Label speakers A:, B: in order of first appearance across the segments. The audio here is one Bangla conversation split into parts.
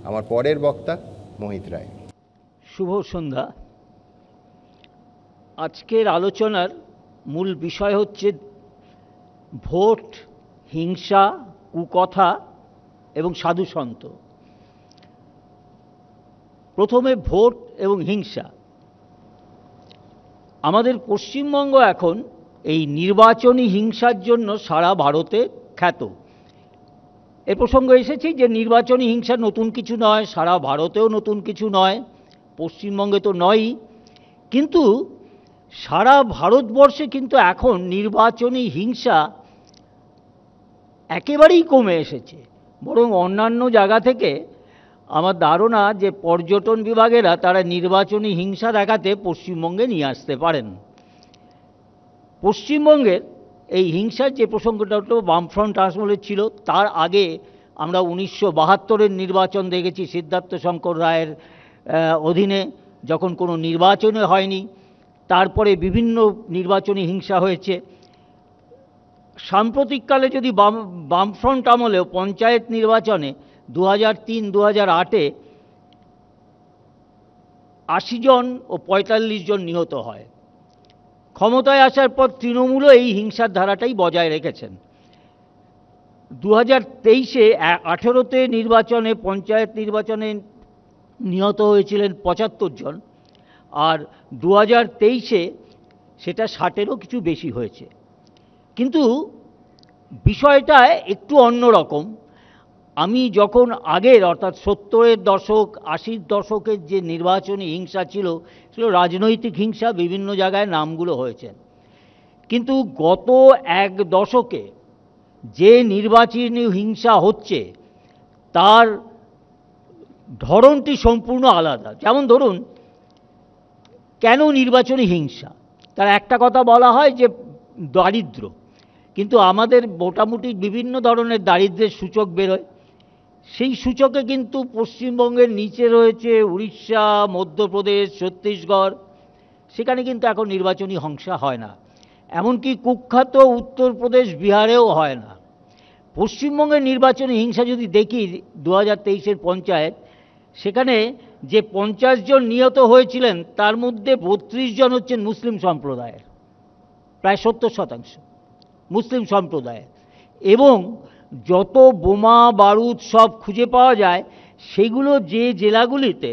A: আমার পরের বক্তা মোহিত রায়।
B: শুভ সন্ধ্যা। আজকের আলোচনার মূল বিষয় হচ্ছে ভোট, হিংসা, কুকথা এবং সাধুসন্ত। প্রথমে ভোট এবং হিংসা। আমাদের পশ্চিমবঙ্গ এখন এই নির্বাচনী হিংসার জন্য সারা ভারতে খ্যাত। এ প্রসঙ্গ এসেছে যে নির্বাচনী হিংসা নতুন কিছু নয়, সারা ভারতেও নতুন কিছু নয়, পশ্চিমবঙ্গে তো নয়ই। কিন্তু সারা ভারতবর্ষে কিন্তু এখন নির্বাচনী হিংসা একেবারেই কমে এসেছে। বরং অন্যান্য জায়গা থেকে আমার ধারণা যে পর্যটন বিভাগেরা তারা নির্বাচনী হিংসা দেখাতে পশ্চিমবঙ্গে নিয়ে আসতে পারেন। পশ্চিমবঙ্গের এই হিংসার যে প্রসঙ্গটা হলো বামফ্রন্ট আমলে ছিল, তার আগে আমরা 1972-এর নির্বাচন দেখেছি সিদ্ধার্থ শঙ্কর রায়ের অধীনে, যখন কোনো নির্বাচনে হয়নি। তারপরে বিভিন্ন নির্বাচনী হিংসা হয়েছে। সাম্প্রতিককালে যদি বামফ্রন্ট আমলেও পঞ্চায়েত নির্বাচনে 2003-2008-এ 80 জন ও 45 জন নিহত হয়। ক্ষমতায় আসার পর তৃণমূলও এই হিংসার ধারাটাই বজায় রেখেছেন। 2023-এ 18-তে নির্বাচনে, পঞ্চায়েত নির্বাচনে নিহত হয়েছিলেন 75 জন, আর 2023-এ সেটা 60-এরও কিছু বেশি হয়েছে। কিন্তু বিষয়টা একটু অন্যরকম। আমি যখন আগের অর্থাৎ 70-এর দশক, 80-র দশকের যে নির্বাচনী হিংসা ছিল, রাজনৈতিক হিংসা, বিভিন্ন জায়গায় নামগুলো হয়েছে। কিন্তু গত এক দশকে যে নির্বাচনী হিংসা হচ্ছে তার ধরনটি সম্পূর্ণ আলাদা। যেমন ধরুন, কেন নির্বাচনী হিংসা? তার একটা কথা বলা হয় যে দারিদ্র, কিন্তু আমাদের মোটামুটি বিভিন্ন ধরনের দারিদ্র্যের সূচক বেরোয়। সেই সূচকে কিন্তু পশ্চিমবঙ্গের নিচে রয়েছে উড়িষ্যা, মধ্যপ্রদেশ, ছত্তিশগড়। সেখানে কিন্তু এখন নির্বাচনী হিংসা হয় না। এমনকি কুখ্যাত উত্তরপ্রদেশ, বিহারেও হয় না। পশ্চিমবঙ্গের নির্বাচনী হিংসা যদি দেখি 2023-এর পঞ্চায়েত, সেখানে যে 50 জন নিহত হয়েছিলেন তার মধ্যে 32 জন হচ্ছেন মুসলিম সম্প্রদায়ের, প্রায় 70% মুসলিম সম্প্রদায়ের। এবং যত বোমা বারুদ সব খুঁজে পাওয়া যায় সেগুলো যে জেলাগুলিতে,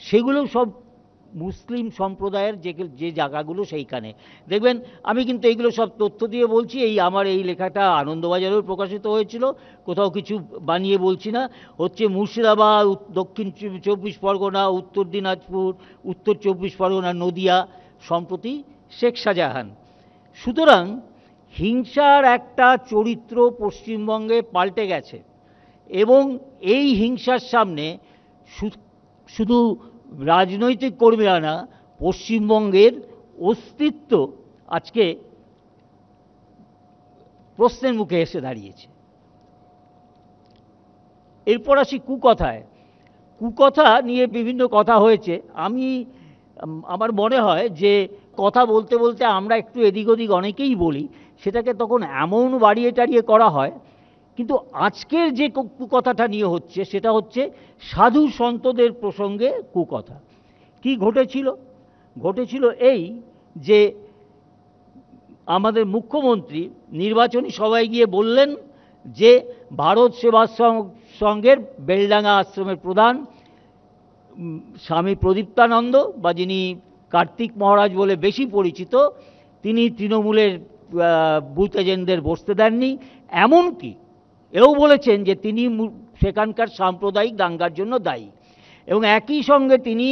B: সেগুলো সব মুসলিম সম্প্রদায়ের যে জায়গাগুলো, সেইখানে দেখবেন। আমি কিন্তু এইগুলো সব তথ্য দিয়ে বলছি, আমার এই লেখাটা আনন্দবাজারেও প্রকাশিত হয়েছিল, কোথাও কিছু বানিয়ে বলছি না। হচ্ছে মুর্শিদাবাদ, দক্ষিণ 24 পরগনা, উত্তর দিনাজপুর, উত্তর 24 পরগনা, নদিয়া, সম্প্রতি শেখ শাহজাহান। সুতরাং হিংসার একটা চরিত্র পশ্চিমবঙ্গে পাল্টে গেছে, এবং এই হিংসার সামনে শুধু রাজনৈতিক কর্মীরা না, পশ্চিমবঙ্গের অস্তিত্ব আজকে প্রশ্নের মুখে এসে দাঁড়িয়েছে। এরপর আসি কুকথায়। কুকথা নিয়ে বিভিন্ন কথা হয়েছে। আমার মনে হয় যে কথা বলতে বলতে আমরা একটু এদিক ওদিক অনেকেই বলি, সেটাকে তখন এমন বাড়িয়ে টাড়িয়ে করা হয়। কিন্তু আজকের যে কুকথাটা নিয়ে হচ্ছে সেটা হচ্ছে সাধু সন্তদের প্রসঙ্গে কুকথা। কি ঘটেছিল? ঘটেছিল এই যে আমাদের মুখ্যমন্ত্রী নির্বাচনী সভায় গিয়ে বললেন যে ভারত সেবা সংঘের বেলডাঙ্গা আশ্রমের প্রধান স্বামী প্রদীপ্তানন্দ, বা যিনি কার্তিক মহারাজ বলে বেশি পরিচিত, তিনি তৃণমূলের বুথ এজেন্টদের বসতে দেননি। এমনকি এও বলেছেন যে তিনি সেখানকার সাম্প্রদায়িক দাঙ্গার জন্য দায়ী। এবং একই সঙ্গে তিনি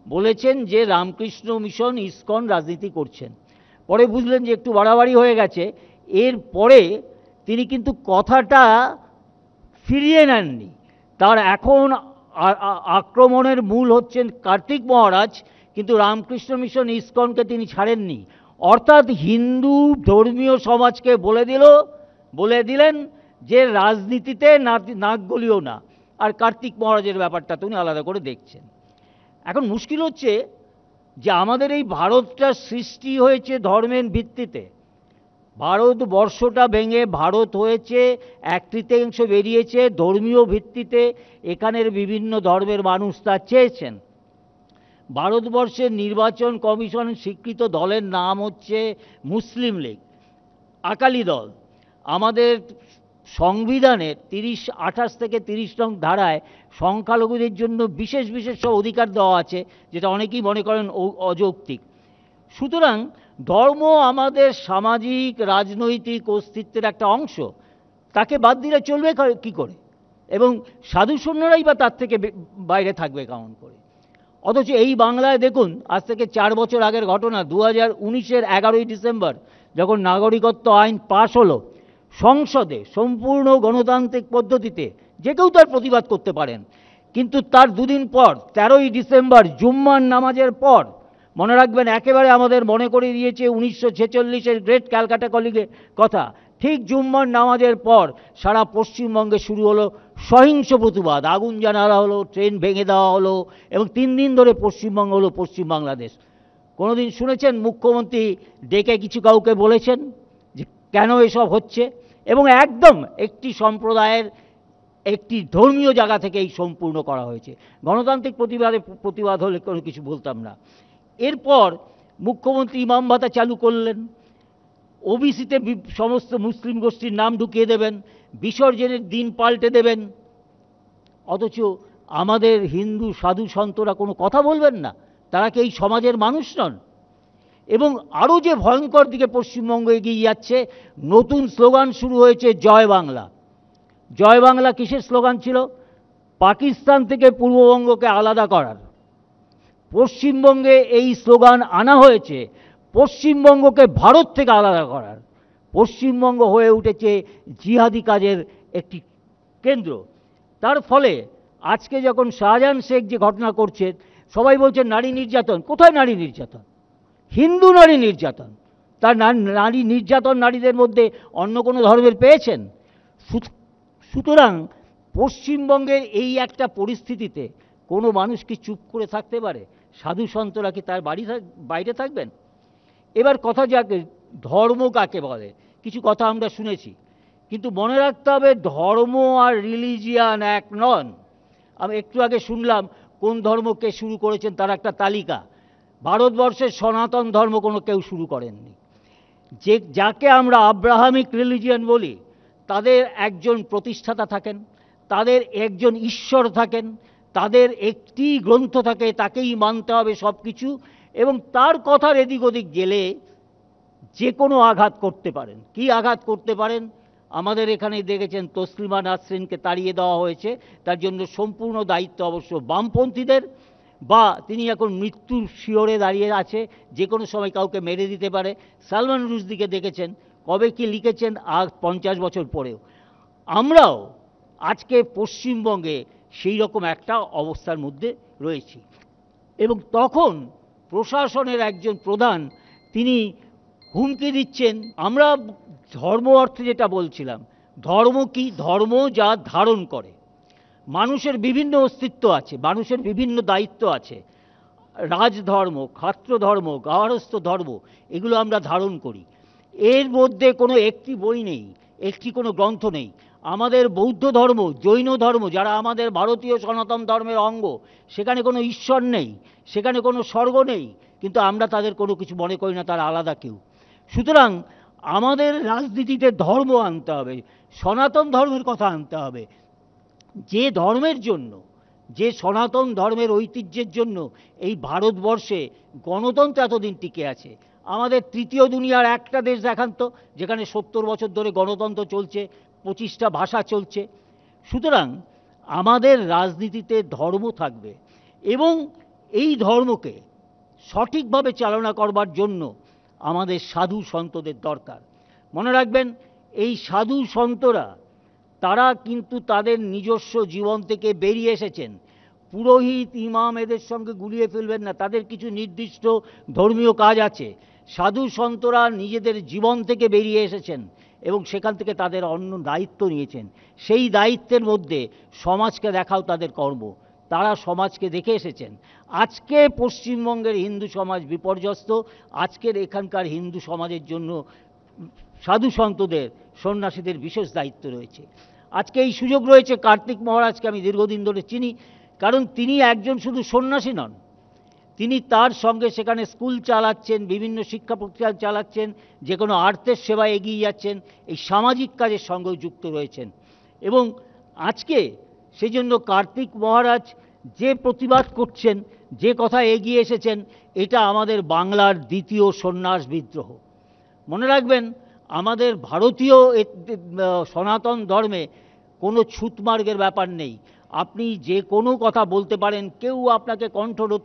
B: বলেছেন যে রামকৃষ্ণ মিশন, ইসকন রাজনীতি করছেন। পরে বুঝলেন যে একটু বাড়াবাড়ি হয়ে গেছে। এরপরে তিনি কিন্তু কথাটা ফিরিয়ে নেননি। তার এখন আক্রমণের মূল হচ্ছেন কার্তিক মহারাজ, কিন্তু রামকৃষ্ণ মিশন, ইসকনকে তিনি ছাড়েননি। অর্থাৎ হিন্দু ধর্মীয় সমাজকে বলে দিলেন যে রাজনীতিতে নাক গলিও না। আর কার্তিক মহারাজের ব্যাপারটা তিনি আলাদা করে দেখছেন। এখন মুশকিল হচ্ছে যে আমাদের এই ভারতটা সৃষ্টি হয়েছে ধর্মের ভিত্তিতে। ভারতবর্ষটা ভেঙে ভারত হয়েছে, এক তৃতীয়াংশ বেরিয়েছে ধর্মীয় ভিত্তিতে। এখানের বিভিন্ন ধর্মের মানুষ তা চেয়েছেন। ভারতবর্ষের নির্বাচন কমিশন স্বীকৃত দলের নাম হচ্ছে মুসলিম লীগ, আকালি দল। আমাদের সংবিধানের 28 থেকে 30 নং ধারায় সংখ্যালঘুদের জন্য বিশেষ বিশেষ সব অধিকার দেওয়া আছে, যেটা অনেকেই মনে করেন অযৌক্তিক। সুতরাং ধর্ম আমাদের সামাজিক রাজনৈতিক অস্তিত্বের একটা অংশ, তাকে বাদ দিলে চলবে কি করে? এবং সাধু সৈন্যরাই বা তার থেকে বাইরে থাকবে কেমন করে? অথচ এই বাংলায় দেখুন, আজ থেকে 4 বছর আগের ঘটনা, 2019-এর 11ই ডিসেম্বর যখন নাগরিকত্ব আইন পাশ হলো সংসদে, সম্পূর্ণ গণতান্ত্রিক পদ্ধতিতে যে কেউ তার প্রতিবাদ করতে পারেন, কিন্তু তার দুদিন পর 13ই ডিসেম্বর জুম্মার নামাজের পর, মনে রাখবেন একেবারে আমাদের মনে করে দিয়েছে 1946-এর গ্রেট ক্যালকাটা কলিগের কথা, ঠিক জুম্মার নামাজের পর সারা পশ্চিমবঙ্গে শুরু হলো সহিংস প্রতিবাদ। আগুন জ্বালা হলো, ট্রেন ভেঙে দেওয়া হলো, এবং 3 দিন ধরে পশ্চিমবঙ্গ হলো পশ্চিম বাংলাদেশ। কোনোদিন শুনেছেন মুখ্যমন্ত্রী ডেকে কিছু কাউকে বলেছেন যে কেন এসব হচ্ছে? এবং একদম একটি সম্প্রদায়ের একটি ধর্মীয় জায়গা থেকে এই সম্পূর্ণ করা হয়েছে। গণতান্ত্রিক প্রতিবাদ হলে কোনো কিছু বলতাম না। এরপর মুখ্যমন্ত্রী ইমাম ভাতা চালু করলেন, ওবিসিতে সমস্ত মুসলিম গোষ্ঠীর নাম ঢুকিয়ে দেবেন, বিসর্জনের দিন পাল্টে দেবেন। অথচ আমাদের হিন্দু সাধু সন্তরা কোনো কথা বলবেন না? তারা কি এই সমাজের মানুষ নন? এবং আরও যে ভয়ঙ্কর দিকে পশ্চিমবঙ্গ এগিয়ে যাচ্ছে, নতুন স্লোগান শুরু হয়েছে জয় বাংলা। জয় বাংলা কিসের স্লোগান ছিল? পাকিস্তান থেকে পূর্ববঙ্গকে আলাদা করার। পশ্চিমবঙ্গে এই স্লোগান আনা হয়েছে পশ্চিমবঙ্গকে ভারত থেকে আলাদা করার। পশ্চিমবঙ্গ হয়ে উঠেছে জিহাদি কাজের একটি কেন্দ্র। তার ফলে আজকে যখন শাহজাহান শেখ যে ঘটনা করছে, সবাই বলছে নারী নির্যাতন। কোথায় নারী নির্যাতন? হিন্দু নারী নির্যাতন। তার নারী নির্যাতন নারীদের মধ্যে অন্য কোনো ধর্মের পেয়েছেন? সুতরাং পশ্চিমবঙ্গের এই একটা পরিস্থিতিতে কোনো মানুষ কি চুপ করে থাকতে পারে? সাধু সন্তরা কি তার বাইরে থাকবেন? এবার কথা যাক, ধর্ম কাকে বলে? কিছু কথা আমরা শুনেছি, কিন্তু মনে রাখতে হবে ধর্ম আর রিলিজিয়ান এক নন। আমি একটু আগে শুনলাম কোন ধর্মকে শুরু করেছেন তার একটা তালিকা। ভারতবর্ষের সনাতন ধর্ম কোনো কেউ শুরু করেননি। যাকে আমরা আব্রাহামিক রিলিজিয়ান বলি, তাদের একজন প্রতিষ্ঠাতা থাকেন, তাদের একজন ঈশ্বর থাকেন, তাদের একটি গ্রন্থ থাকে, তাকেই মানতে হবে সব কিছু, এবং তার কথার এদিক ওদিক গেলে যে কোনো আঘাত করতে পারেন। কি আঘাত করতে পারেন? আমাদের এখানে দেখেছেন তসলিমা নাসরিনকে তাড়িয়ে দেওয়া হয়েছে, তার জন্য সম্পূর্ণ দায়িত্ব অবশ্য বামপন্থীদের, বা তিনি এখন মৃত্যুর শিয়রে দাঁড়িয়ে আছে, যে কোনো সময় কাউকে মেরে দিতে পারে। সালমান রুশদিকে দেখেছেন কবে কি লিখেছেন, আজ 50 বছর পরেও। আমরাও আজকে পশ্চিমবঙ্গে সেই রকম একটা অবস্থার মধ্যে রয়েছি। এবং তখন প্রশাসনের একজন প্রধান তিনি হুমকি দিচ্ছেন। আমরা ধর্ম অর্থে যেটা বলছিলাম, ধর্ম কি? ধর্ম যা ধারণ করে। মানুষের বিভিন্ন অস্তিত্ব আছে, মানুষের বিভিন্ন দায়িত্ব আছে। রাজধর্ম, ক্ষাত্র ধর্ম, গার্হস্থ্য ধর্ম, এগুলো আমরা ধারণ করি। এর মধ্যে কোনো একটি বই নেই, একটি কোনো গ্রন্থ নেই। আমাদের বৌদ্ধ ধর্ম, জৈন ধর্ম, যারা আমাদের ভারতীয় সনাতন ধর্মের অঙ্গ, সেখানে কোনো ঈশ্বর নেই, সেখানে কোনো স্বর্গ নেই, কিন্তু আমরা তাদের কোনো কিছু মনে করি না, তারা আলাদা কেউ। সুতরাং আমাদের রাজনীতিতে ধর্ম আনতে হবে, সনাতন ধর্মের কথা আনতে হবে। যে ধর্মের জন্য, যে সনাতন ধর্মের ঐতিহ্যের জন্য এই ভারতবর্ষে গণতন্ত্র এতদিন টিকে আছে। আমাদের তৃতীয় দুনিয়ার একটা দেশ দেখান তো যেখানে 70 বছর ধরে গণতন্ত্র চলছে, 25টা ভাষা চলছে। সুতরাং আমাদের রাজনীতিতে ধর্ম থাকবে, এবং এই ধর্মকে সঠিকভাবে চালনা করবার জন্য আমাদের সাধু সন্তদের দরকার। মনে রাখবেন, এই সাধু সন্তরা তারা কিন্তু তাদের নিজস্ব জীবন থেকে বেরিয়ে এসেছেন। পুরোহিত, ইমাম এদের সঙ্গে গুলিয়ে ফেলবেন না, তাদের কিছু নির্দিষ্ট ধর্মীয় কাজ আছে। সাধু সন্তরা নিজেদের জীবন থেকে বেরিয়ে এসেছেন এবং সেখান থেকে তাদের অন্য দায়িত্ব নিয়েছেন। সেই দায়িত্বের মধ্যে সমাজকে দেখাও তাদের কর্ম। তারা সমাজকে দেখে এসেছেন। আজকে পশ্চিমবঙ্গের হিন্দু সমাজ বিপর্যস্ত। আজকের এখানকার হিন্দু সমাজের জন্য সাধু সন্তদের, সন্ন্যাসীদের বিশেষ দায়িত্ব রয়েছে। আজকে এই সুযোগ রয়েছে, কার্তিক মহারাজকে আমি দীর্ঘদিন ধরে চিনি, কারণ তিনি একজন শুধু সন্ন্যাসী নন, তিনি তার সঙ্গে সেখানে স্কুল চালাচ্ছেন, বিভিন্ন শিক্ষা প্রতিষ্ঠান চালাচ্ছেন, যে কোনো আর্তের সেবায় এগিয়ে যাচ্ছেন, এই সামাজিক কাজের সঙ্গেও যুক্ত রয়েছেন। এবং আজকে সেই জন্য কার্তিক মহারাজ যে প্রতিবাদ করছেন, যে কথা এগিয়ে এসেছেন, এটা আমাদের বাংলার দ্বিতীয় সন্ন্যাস বিদ্রোহ। মনে রাখবেন, আমাদের ভারতীয় সনাতন ধর্মে কোনো ছুতমার্গের ব্যাপার নেই। আপনি যে কোনো কথা বলতে পারেন, কেউ আপনাকে কণ্ঠরোধ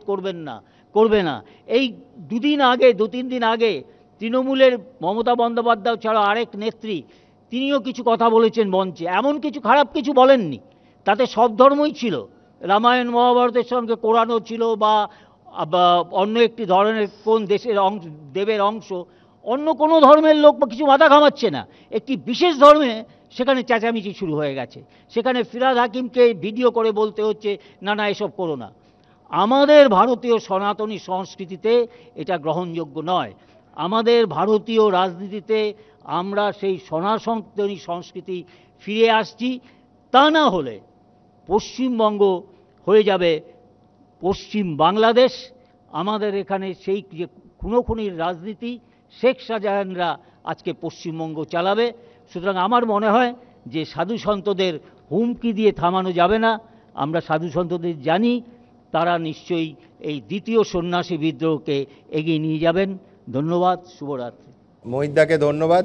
B: করবে না। এই দু তিন দিন আগে তৃণমূলের মমতা বন্দ্যোপাধ্যায় ছাড়া আরেক নেত্রী, তিনিও কিছু কথা বলেছেন মঞ্চে, এমন কিছু খারাপ কিছু বলেননি, তাতে সব ধর্মই ছিল, রামায়ণ মহাভারতের সঙ্গে কোরআনও ছিল, বা অন্য একটি ধরনের কোন দেশের দেবের অংশ, অন্য কোনো ধর্মের লোক বা কিছু মাথা ঘামাচ্ছে না। একটি বিশেষ ধর্মে সেখানে চেঁচামেচি শুরু হয়ে গেছে, সেখানে ফিরহাদ হাকিমকে ভিডিও করে বলতে হচ্ছে না এসব করো না। আমাদের ভারতীয় সনাতনী সংস্কৃতিতে এটা গ্রহণযোগ্য নয়। আমাদের ভারতীয় রাজনীতিতে আমরা সেই সনাতনী সংস্কৃতি ফিরে আসছি, তা না হলে পশ্চিমবঙ্গ হয়ে যাবে পশ্চিম বাংলাদেশ। আমাদের এখানে সেই যে খুনোখুনির রাজনীতি, শেখ শাহজাহানরা আজকে পশ্চিমবঙ্গ চালাবে। সুতরাং আমার মনে হয় যে সাধু সন্তদের হুমকি দিয়ে থামানো যাবে না। আমরা সাধু সন্তদের জানি, তারা নিশ্চয়ই এই দ্বিতীয় সন্ন্যাসী বিদ্রোহকে এগিয়ে নিয়ে যাবেন। ধন্যবাদ, শুভরাত্রি।
A: মোহিতদাকে ধন্যবাদ।